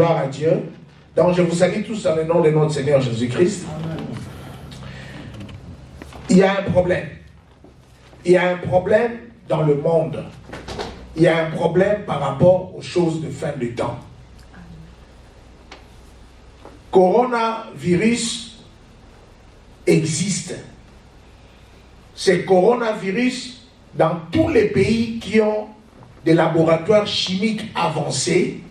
Gloire à Dieu. Donc je vous salue tous dans le nom de notre Seigneur Jésus-Christ. Il y a un problème. Il y a un problème dans le monde. Il y a un problème par rapport aux choses de fin de temps. Coronavirus existe. C'est coronavirus dans tous les pays qui ont des laboratoires chimiques avancés.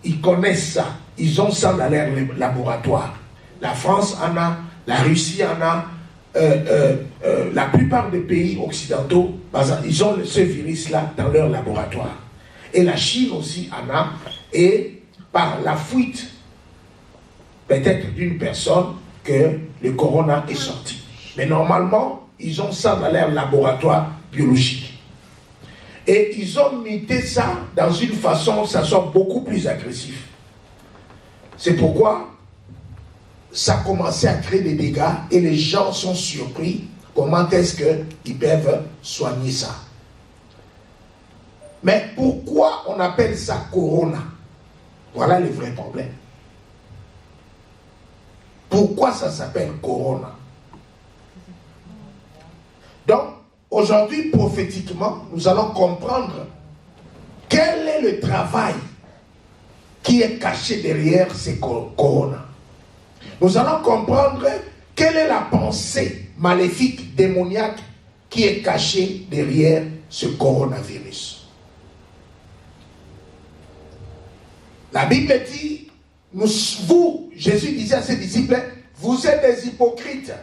Ils connaissent ça. Ils ont ça dans leur laboratoire. La France en a, la Russie en a, la plupart des pays occidentaux, ils ont ce virus-là dans leur laboratoire. Et la Chine aussi en a. Et par la fuite, peut-être d'une personne, que le corona est sorti. Mais normalement, ils ont ça dans leur laboratoire biologique. Et ils ont muté ça dans une façon où ça soit beaucoup plus agressif. C'est pourquoi ça a commencé à créer des dégâts et les gens sont surpris comment est-ce qu'ils peuvent soigner ça. Mais pourquoi on appelle ça corona? Voilà le vrai problème. Pourquoi ça s'appelle corona? Donc, aujourd'hui, prophétiquement, nous allons comprendre quel est le travail qui est caché derrière ces corona. Nous allons comprendre quelle est la pensée maléfique, démoniaque qui est cachée derrière ce coronavirus. La Bible dit, vous, Jésus disait à ses disciples, vous êtes des hypocrites.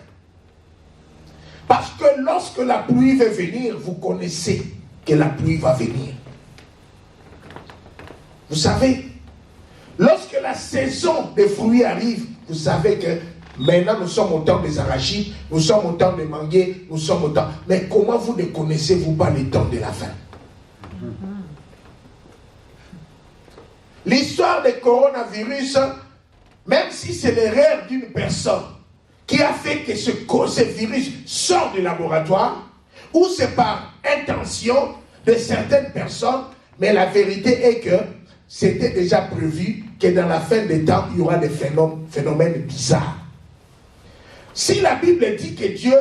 Parce que lorsque la pluie va venir, vous connaissez que la pluie va venir. Vous savez, lorsque la saison des fruits arrive, vous savez que maintenant nous sommes au temps des arachides, nous sommes au temps des manguiers, nous sommes au temps... Mais comment vous ne connaissez-vous pas le temps de la fin? L'histoire du coronavirus, même si c'est l'erreur d'une personne qui a fait que ce virus sort du laboratoire, ou c'est par intention de certaines personnes, mais la vérité est que c'était déjà prévu que dans la fin des temps, il y aura des phénomènes bizarres. Si la Bible dit que Dieu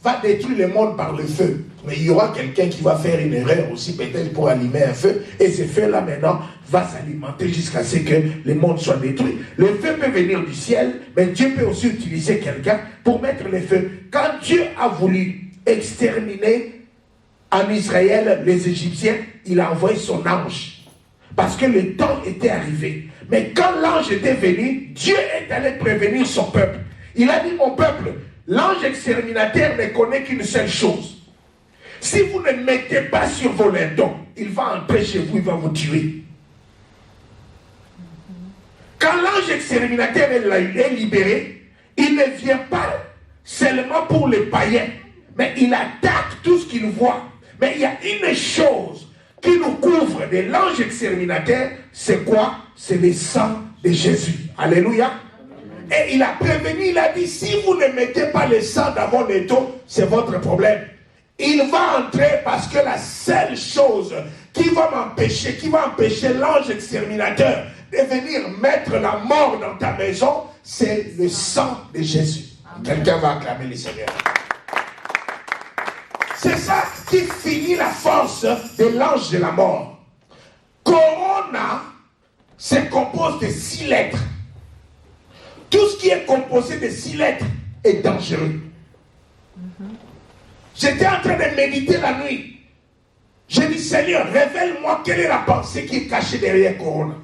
va détruire le monde par le feu, mais il y aura quelqu'un qui va faire une erreur aussi, peut-être pour allumer un feu, et ce feu-là maintenant va s'alimenter jusqu'à ce que le monde soit détruit. Le feu peut venir du ciel, mais Dieu peut aussi utiliser quelqu'un pour mettre le feu. Quand Dieu a voulu exterminer en Israël les Égyptiens, il a envoyé son ange. Parce que le temps était arrivé. Mais quand l'ange était venu, Dieu est allé prévenir son peuple. Il a dit, mon peuple, l'ange exterminateur ne connaît qu'une seule chose. Si vous ne mettez pas sur vos lindons, il va entrer chez vous, il va vous tuer. Quand l'ange exterminateur est libéré, il ne vient pas seulement pour les païens, mais il attaque tout ce qu'il voit. Mais il y a une chose qui nous couvre de l'ange exterminateur, c'est quoi? C'est le sang de Jésus. Alléluia. Et il a prévenu, il a dit, si vous ne mettez pas le sang dans mon étau, c'est votre problème. Il va entrer parce que la seule chose qui va empêcher l'ange exterminateur de venir mettre la mort dans ta maison, c'est le sang de Jésus. Quelqu'un va acclamer le Seigneur. C'est ça qui finit la force de l'ange de la mort. Corona se compose de 6 lettres. Tout ce qui est composé de 6 lettres est dangereux. J'étais en train de méditer la nuit. J'ai dit, Seigneur, révèle-moi quelle est la pensée qui est cachée derrière Corona.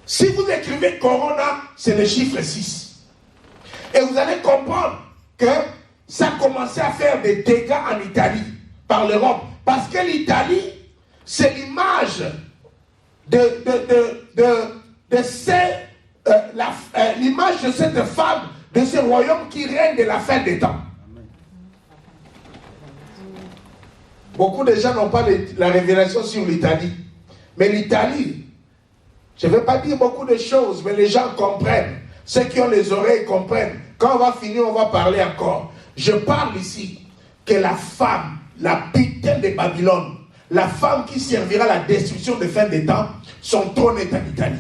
Si vous écrivez Corona, c'est le chiffre 6. Et vous allez comprendre que ça a commencé à faire des dégâts en Italie, par l'Europe. Parce que l'Italie, c'est l'image l'image de cette femme, de ce royaume qui règne de la fin des temps. Beaucoup de gens n'ont pas la révélation sur l'Italie. Mais l'Italie, je ne vais pas dire beaucoup de choses, mais les gens comprennent. Ceux qui ont les oreilles comprennent. Quand on va finir, on va parler encore. Je parle ici que la femme, la putain de Babylone, la femme qui servira à la destruction de fin des temps, son trône est en Italie.